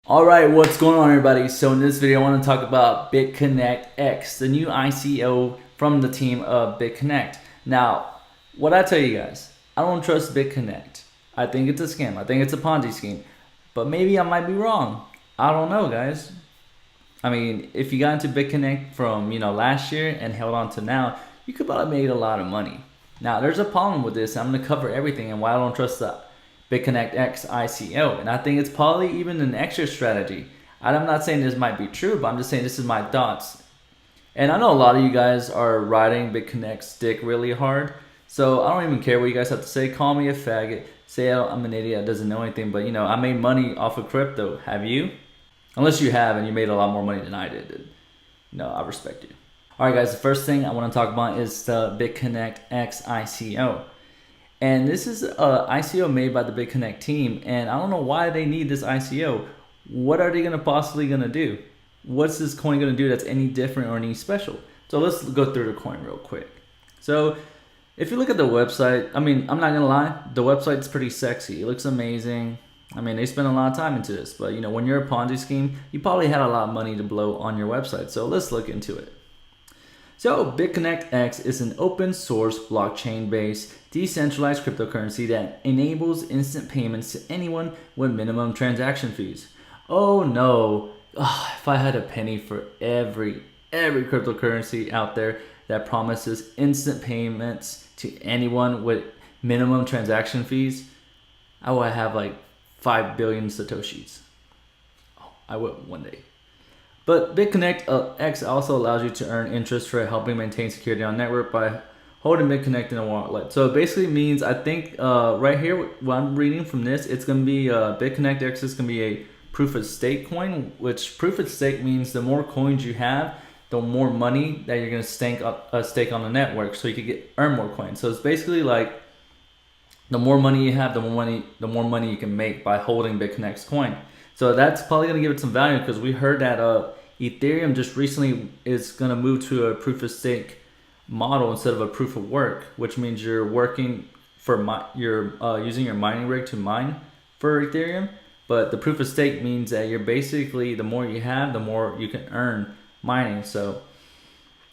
Alright, what's going on everybody? So in this video I want to talk about BItconnect X, the new ICO from the team of BItconnect. Now, what I tell you guys, I don't trust BItconnect. I think it's a scam. I think it's a Ponzi scheme. But maybe I might be wrong. I don't know, guys. I mean, if you got into BItconnect from, last year and held on to now, you could probably made a lot of money. Now, there's a problem with this. I'm going to cover everything and why I don't trust the BItconnect X ICO, and I think it's probably even an extra strategy. I'm not saying this might be true, but I'm just saying this is my thoughts. And I know a lot of you guys are riding BItconnect's dick really hard, so I don't even care what you guys have to say. Call me a faggot, say I'm an idiot that doesn't know anything, but I made money off of crypto. Have you? Unless you have and you made a lot more money than I did. No, I respect you. Alright guys, the first thing I want to talk about is the BItconnect X ICO. And this is an ICO made by the BItconnect team, and I don't know why they need this ICO. What are they possibly gonna do? What's this coin gonna do that's any different or any special? So let's go through the coin real quick. So if you look at the website, I'm not gonna lie, the website's pretty sexy. It looks amazing. They spent a lot of time into this, but when you're a Ponzi scheme, you probably had a lot of money to blow on your website. So let's look into it. So BItconnect X is an open source blockchain-based decentralized cryptocurrency that enables instant payments to anyone with minimum transaction fees. Oh no, if I had a penny for every cryptocurrency out there that promises instant payments to anyone with minimum transaction fees, I would have like 5 billion Satoshis. Oh, I would one day. But BItconnect X also allows you to earn interest for helping maintain security on network by holding BItconnect in a wallet. So it basically means, I think right here, what I'm reading from this, it's going to be BItconnect X is going to be a proof of stake coin, which proof of stake means the more coins you have, the more money that you're going to stake on the network, so you can earn more coins. So it's basically like the more money you have, the more money you can make by holding BItconnect's coin. So that's probably going to give it some value, because we heard that Ethereum just recently is going to move to a proof of stake model instead of a proof of work, which means you're working for you're using your mining rig to mine for Ethereum. But the proof of stake means that you're basically, the more you have, the more you can earn mining. So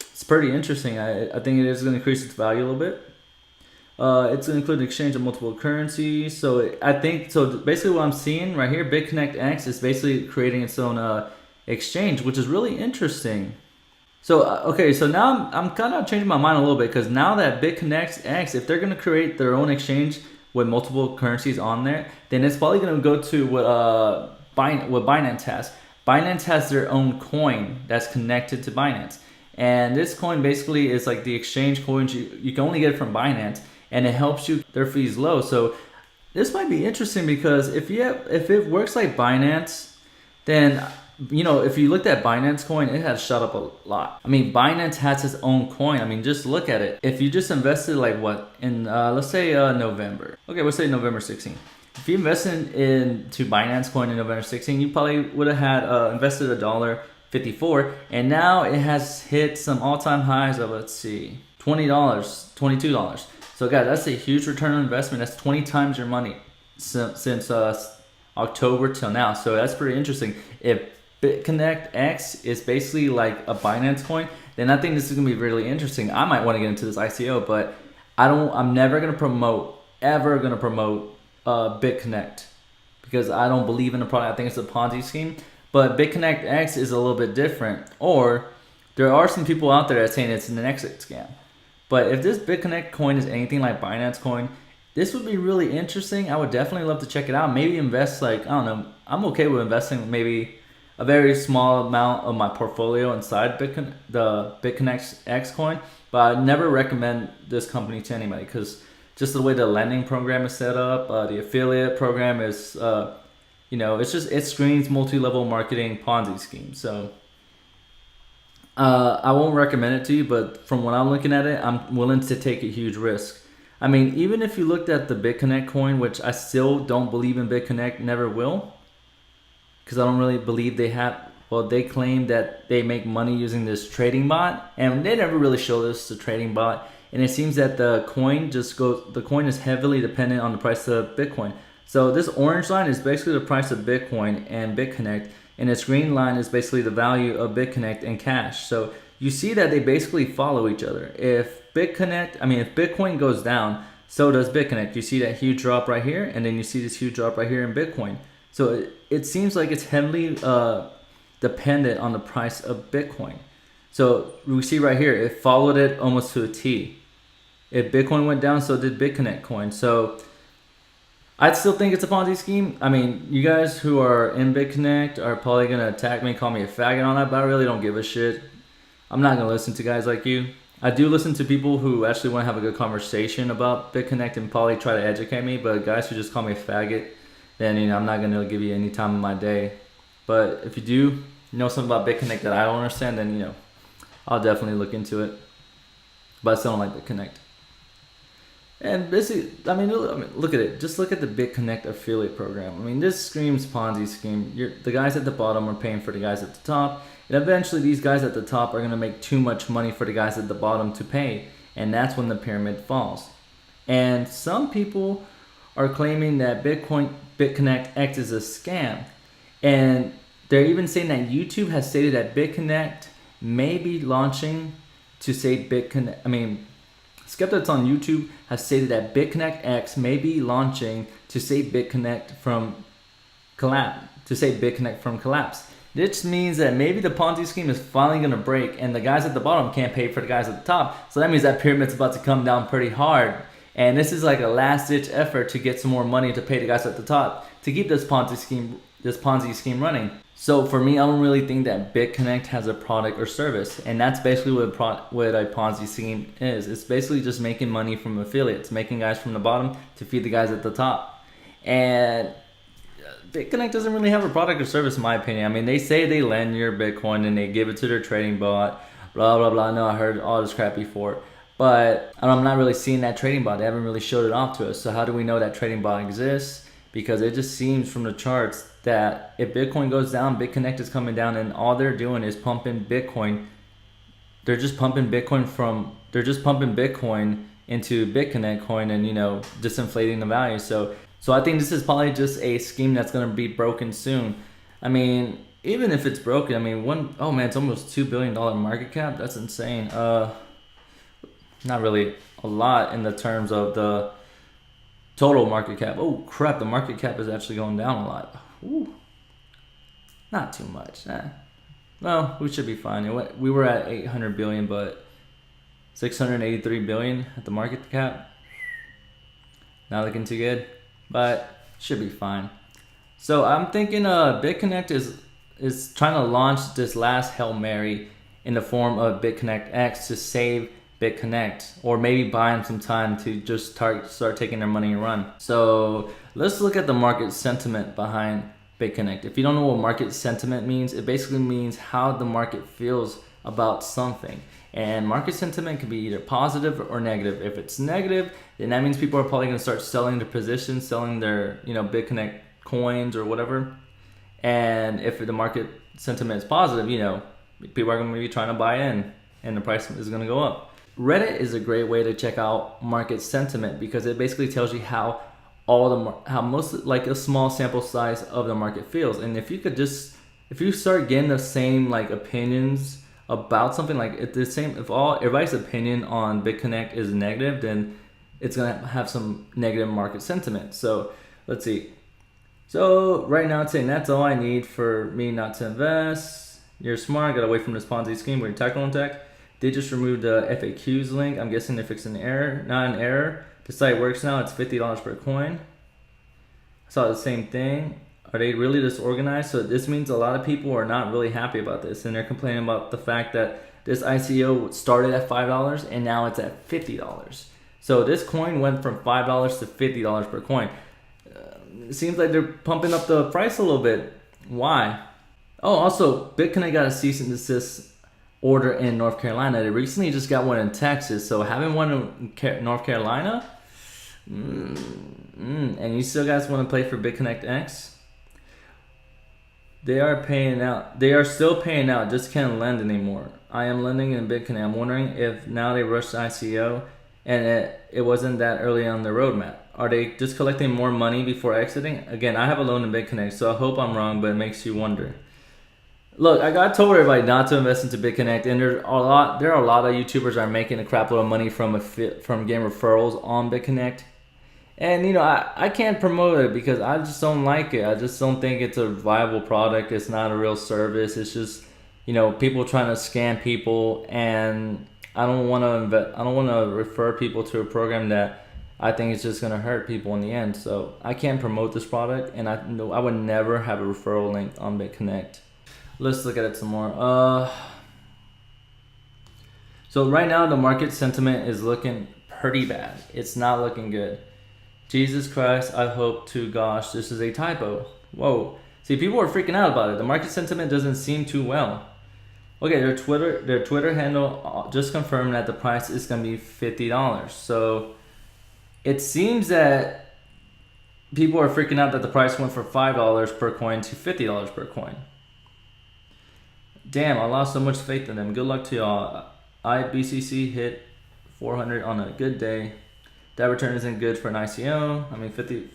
it's pretty interesting. I think it is going to increase its value a little bit. It's going to include an exchange of multiple currencies. So I think, so basically what I'm seeing right here, BItconnect X is basically creating its own exchange, which is really interesting. So, okay, so now I'm kind of changing my mind a little bit, because now that BItconnect X, if they're going to create their own exchange with multiple currencies on there, then it's probably going to go to what Binance has. Binance has their own coin that's connected to Binance. And this coin basically is like the exchange coins you can only get from Binance, and it helps you their fees low. So this might be interesting, because if it works like Binance, then if you looked at Binance coin, it has shot up a lot. Binance has its own coin. Just look at it. If you just invested like what in let's say November. Okay, let's say November 16th. If you invested into Binance coin in November 16th, you probably would have had invested $1.54, and now it has hit some all-time highs of, let's see, $20, $22. So guys, that's a huge return on investment. That's 20 times your money since October till now. So that's pretty interesting. If BItconnect X is basically like a Binance coin, then I think this is gonna be really interesting. I might want to get into this ICO, but I'm never gonna promote BItconnect, because I don't believe in the product. I think it's a Ponzi scheme. But BItconnect X is a little bit different, or there are some people out there that are saying it's an exit scam. But if this BItconnect coin is anything like Binance coin, this would be really interesting. I would definitely love to check it out. Maybe invest, like, I don't know, I'm okay with investing maybe a very small amount of my portfolio inside the BItconnect X coin, but I never recommend this company to anybody, because just the way the lending program is set up, the affiliate program is, it screens multi-level marketing Ponzi scheme. So I won't recommend it to you, but from what I'm looking at it, I'm willing to take a huge risk. Even if you looked at the BItconnect coin, which I still don't believe in BItconnect, never will, because I don't really believe they have, well, they claim that they make money using this trading bot, and they never really show us the trading bot. And it seems that the coin is heavily dependent on the price of Bitcoin. So this orange line is basically the price of Bitcoin and BitConnect, and this green line is basically the value of BitConnect and cash. So you see that they basically follow each other. If Bitcoin goes down, so does BitConnect. You see that huge drop right here, and then you see this huge drop right here in Bitcoin. So it seems like it's heavily dependent on the price of Bitcoin. So we see right here, it followed it almost to a T. If Bitcoin went down, so did BitConnect coin. So I still think it's a Ponzi scheme. I mean, you guys who are in BitConnect are probably going to attack me, call me a faggot on that, but I really don't give a shit. I'm not going to listen to guys like you. I do listen to people who actually want to have a good conversation about BitConnect and probably try to educate me, but guys who just call me a faggot, then I'm not going to give you any time of my day. But if you do know something about BitConnect that I don't understand, then I'll definitely look into it. But I still don't like BitConnect. And basically, look at it. Just look at the BitConnect affiliate program. This screams Ponzi scheme. The guys at the bottom are paying for the guys at the top. And eventually, these guys at the top are going to make too much money for the guys at the bottom to pay. And that's when the pyramid falls. And some people are claiming that BitConnect X is a scam. And they're even saying that YouTube has stated that BitConnect may be launching to say skeptics on YouTube have stated that BitConnect X may be launching to save BitConnect from collapse. This means that maybe the Ponzi scheme is finally going to break, and the guys at the bottom can't pay for the guys at the top. So that means that pyramid's about to come down pretty hard. And this is like a last-ditch effort to get some more money to pay the guys at the top to keep this Ponzi scheme running. So for me, I don't really think that BitConnect has a product or service, and that's basically what a Ponzi scheme is. It's basically just making money from affiliates, making guys from the bottom to feed the guys at the top. And BitConnect doesn't really have a product or service, in my opinion. They say they lend your Bitcoin and they give it to their trading bot, blah, blah, blah. I know I heard all this crap before, but I'm not really seeing that trading bot. They haven't really showed it off to us. So how do we know that trading bot exists? Because it just seems from the charts that if Bitcoin goes down, BitConnect is coming down, and all they're doing is pumping Bitcoin. They're just pumping Bitcoin into BitConnect coin and disinflating the value. So I think this is probably just a scheme that's gonna be broken soon. Even if it's broken, it's almost $2 billion market cap. That's insane. Not really a lot in the terms of the total market cap. Oh crap, the market cap is actually going down a lot. Ooh, not too much. Well, we should be fine. We were at 800 billion, but 683 billion at the market cap. Not looking too good, but should be fine. So I'm thinking BitConnect is trying to launch this last Hail Mary in the form of BitConnect X to save BitConnect, or maybe buy them some time to just start taking their money and run. So let's look at the market sentiment behind BitConnect. If you don't know what market sentiment means, it basically means how the market feels about something. And market sentiment can be either positive or negative. If it's negative, then that means people are probably going to start selling their positions, selling their BitConnect coins or whatever. And if the market sentiment is positive, people are going to be trying to buy in, and the price is going to go up. Reddit is a great way to check out market sentiment because it basically tells you how most a small sample size of the market feels. And if you start getting the same opinions about something, if everybody's opinion on BitConnect is negative, then it's gonna have some negative market sentiment. So let's see. So right now it's saying that's all I need for me not to invest. You're smart, got away from this Ponzi scheme where you're technical tech. They just removed the FAQs link. I'm guessing they're fixing an error. Not an error. The site works now. It's $50 per coin. I saw the same thing. Are they really disorganized? So this means a lot of people are not really happy about this, and they're complaining about the fact that this ICO started at $5 and now it's at $50. So this coin went from $5 to $50 per coin. It seems like they're pumping up the price a little bit. Why? Oh, also, BitConnect got a cease and desist order in North Carolina. They recently just got one in Texas. So having one in North Carolina, and you still guys want to play for BitConnect X? They are still paying out, just can't lend anymore. I am lending in BitConnect. I'm wondering if now they rushed ICO and it wasn't that early on the roadmap. are they just collecting more money before exiting? Again, I have a loan in BItconnect, so I hope I'm wrong, but it makes you wonder. Look, I told everybody not to invest into BItconnect, and there are a lot of YouTubers that are making a crap load of money from game referrals on BItconnect. And you know, I can't promote it because I just don't like it. I just don't think it's a viable product. It's not a real service. It's just, you know, people trying to scam people, and I don't want to refer people to a program that I think is just going to hurt people in the end. So I can't promote this product, and I would never have a referral link on BItconnect. Let's look at it some more. So right now the market sentiment is looking pretty bad. It's not looking good. Jesus Christ, I hope to gosh this is a typo. Whoa. See, people are freaking out about it. The market sentiment doesn't seem too well. Okay, their Twitter handle just confirmed that the price is going to be $50. So it seems that people are freaking out that the price went from $5 per coin to $50 per coin. Damn, I lost so much faith in them. Good luck to y'all. BCC hit 400 on a good day. That return isn't good for an ICO. I mean, 50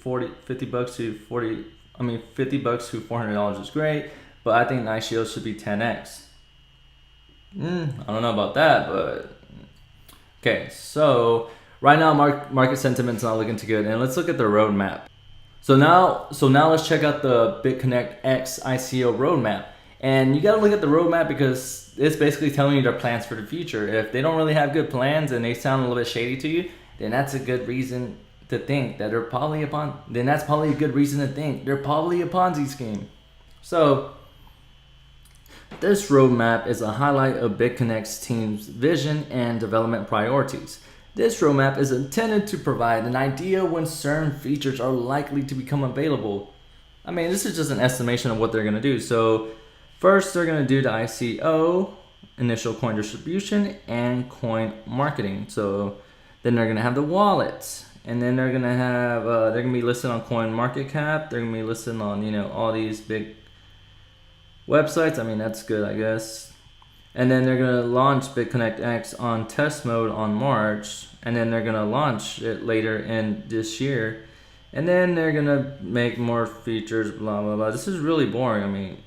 bucks to $400 is great, but I think an ICO should be 10x. I don't know about that, but okay. So right now, market sentiment's not looking too good, and let's look at the roadmap. So now let's check out the BItconnect X ICO roadmap. And you gotta look at the roadmap because it's basically telling you their plans for the future. If they don't really have good plans and they sound a little bit shady to you, then that's a good reason to think that they're probably a Ponzi scheme. So this roadmap is a highlight of BItconnect's team's vision and development priorities. This roadmap is intended to provide an idea when certain features are likely to become available. I mean, this is just an estimation of what they're gonna do. So first, they're going to do the ICO, initial coin distribution, and coin marketing. So then they're going to have the wallets, and then they're going to have they're going to be listed on Coin Market Cap. They're going to be listed on, you know, all these big websites. I mean, that's good, I guess. And then they're going to launch BItconnect X on test mode on March, and then they're going to launch it later in this year. And then they're going to make more features, blah, blah, blah. This is really boring. I mean,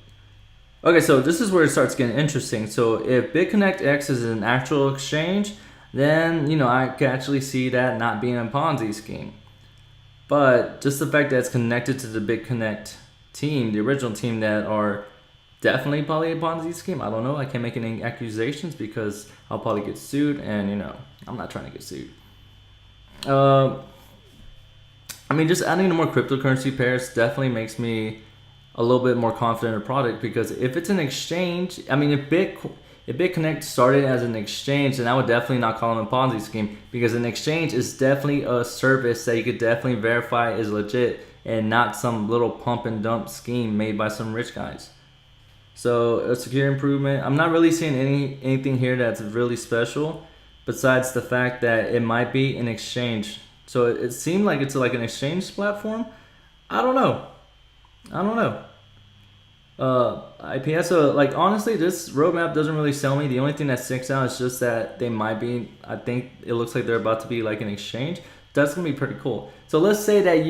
okay, so this is where it starts getting interesting. So if BItconnect X is an actual exchange, then, you know, I can actually see that not being a Ponzi scheme. But just the fact that it's connected to the BItconnect team, the original team that are definitely probably a Ponzi scheme. I don't know. I can't make any accusations because I'll probably get sued, and, you know, I'm not trying to get sued. I mean, just adding more cryptocurrency pairs definitely makes me a little bit more confident in the product, because if it's an exchange, I mean, if BItconnect started as an exchange, then I would definitely not call them a Ponzi scheme, because an exchange is definitely a service that you could definitely verify is legit and not some little pump and dump scheme made by some rich guys. So a security improvement, I'm not really seeing anything here that's really special besides the fact that it might be an exchange. So it seemed like it's like an exchange platform. I don't know. IPS, so like honestly, this roadmap doesn't really sell me. The only thing that sticks out is just that they might be, I think it looks like they're about to be like an exchange. That's gonna be pretty cool. So let's say that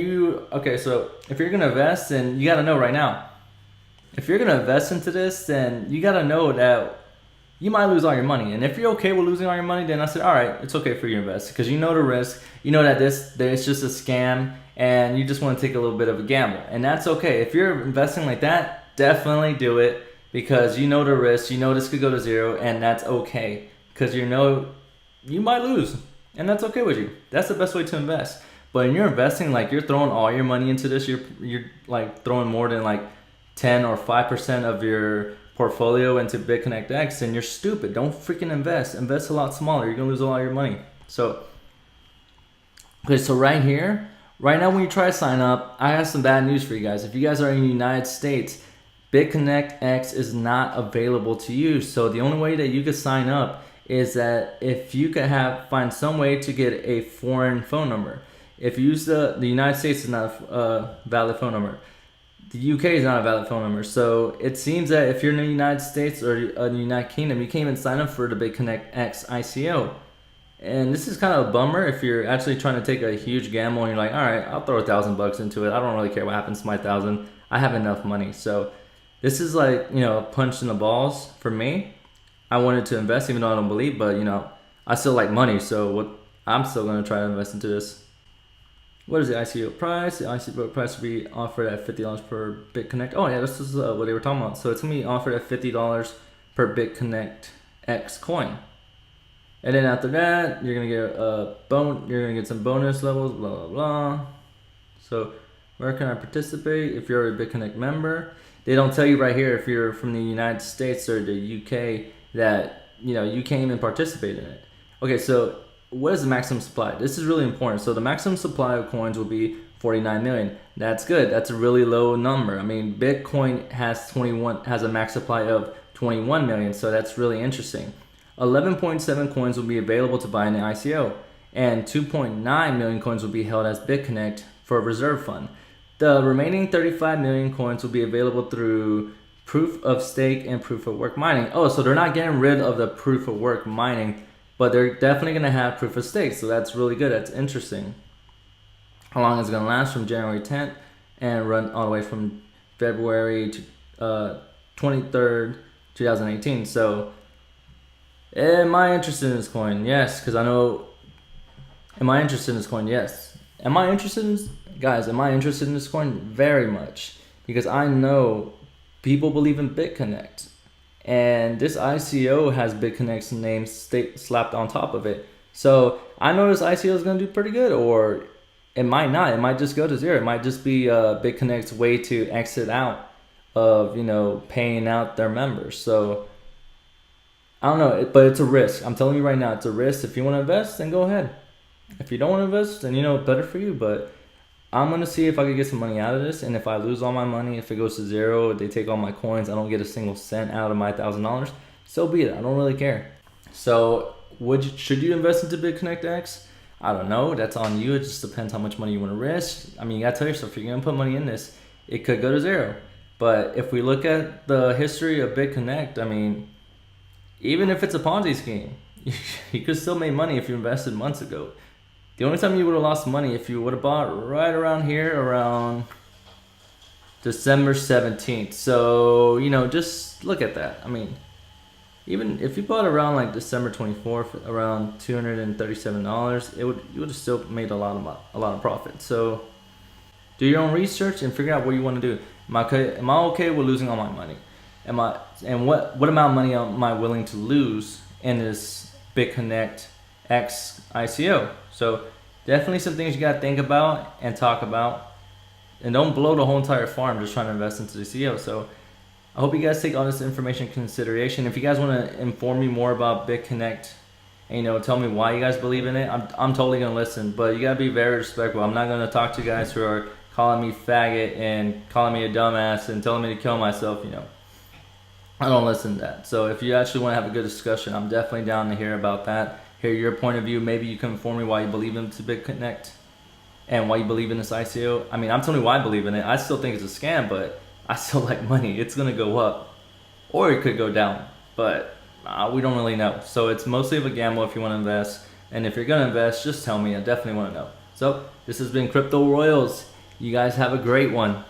so if you're gonna invest, then you gotta know right now. If you're gonna invest into this, then you gotta know that you might lose all your money. And if you're okay with losing all your money, then I said, all right, it's okay for you to invest, because you know the risk. You know that it's just a scam, and you just want to take a little bit of a gamble, and that's okay. If you're investing like that, definitely do it, because you know the risk. You know this could go to zero, and that's okay, because you know you might lose, and that's okay with you. That's the best way to invest. But when you're investing, like you're throwing all your money into this, you're like throwing more than like 10 or 5% of your portfolio into BItconnect X, and you're stupid. Don't freaking invest. Invest a lot smaller. You're gonna lose all your money. So, okay, so right here, right now when you try to sign up, I have some bad news for you guys. If you guys are in the United States, BItconnect X is not available to you. So the only way that you could sign up is that if you could find some way to get a foreign phone number. If you use the United States is not a valid phone number. The UK is not a valid phone number. So it seems that if you're in the United States or the United Kingdom, you can't even sign up for the BItconnect X ICO. And this is kind of a bummer if you're actually trying to take a huge gamble and you're like, all right, I'll throw $1,000 into it. I don't really care what happens to my 1,000. I have enough money. So this is like, a punch in the balls for me. I wanted to invest even though I don't believe, but I still like money. So I'm still going to try to invest into this. What is the ICO price? The ICO price will be offered at $50 per BItconnect. Oh yeah, this is what they were talking about. So it's going to be offered at $50 per BItconnect X coin. And then after that, you're gonna get some bonus levels, blah blah blah. So where can I participate? If you're a BItconnect member, they don't tell you right here if you're from the United States or the UK that you can't even participate in it. Okay, so what is the maximum supply? This is really important. So the maximum supply of coins will be 49 million. That's good. That's a really low number. I mean, Bitcoin has a max supply of 21 million, so that's really interesting. 11.7 coins will be available to buy in the ICO, and 2.9 million coins will be held as BItconnect for a reserve fund. The remaining 35 million coins will be available through proof of stake and proof of work mining. Oh, so they're not getting rid of the proof of work mining, but they're definitely going to have proof of stake, so that's really good. That's interesting. How long is it going to last? From January 10th and run all the way from February 23rd, 2018. So am I interested in this coin? Yes, because I know. Am I interested in this coin? Yes. Am I interested in guys? Am I interested in this coin? Very much, because I know people believe in BItconnect, and this ICO has BItconnect's name slapped on top of it. So I know this ICO is going to do pretty good, or it might not. It might just go to zero. It might just be BItconnect's way to exit out of paying out their members. So I don't know, but it's a risk. I'm telling you right now, it's a risk. If you want to invest, then go ahead. If you don't want to invest, then better for you. But I'm going to see if I can get some money out of this. And if I lose all my money, if it goes to zero, they take all my coins, I don't get a single cent out of my $1,000, so be it. I don't really care. So should you invest into BItconnect X? I don't know. That's on you. It just depends how much money you want to risk. I mean, you got to tell yourself, if you're going to put money in this, it could go to zero. But if we look at the history of BItconnect, I mean, even if it's a Ponzi scheme, you could still make money if you invested months ago. The only time you would have lost money if you would have bought right around here, around December 17th. So, just look at that. I mean, even if you bought around like December 24th, around $237, you would have still made a lot of profit. So do your own research and figure out what you want to do. Am I okay with losing all my money? What amount of money am I willing to lose in this BItconnect X ICO? So definitely some things you got to think about and talk about, and don't blow the whole entire farm just trying to invest into the ICO. So I hope you guys take all this information in consideration. If you guys want to inform me more about BItconnect and tell me why you guys believe in it, I'm totally gonna listen. But you gotta be very respectful. I'm not gonna talk to guys who are calling me faggot and calling me a dumbass and telling me to kill myself. I don't listen to that. So if you actually want to have a good discussion, I'm definitely down to hear about that. Hear your point of view. Maybe you can inform me why you believe into BItconnect and why you believe in this ICO. I mean, I'm telling you why I believe in it. I still think it's a scam, but I still like money. It's gonna go up, or it could go down, but we don't really know. So it's mostly of a gamble if you want to invest. And if you're gonna invest, just tell me. I definitely want to know. So this has been Crypto Royals. You guys have a great one.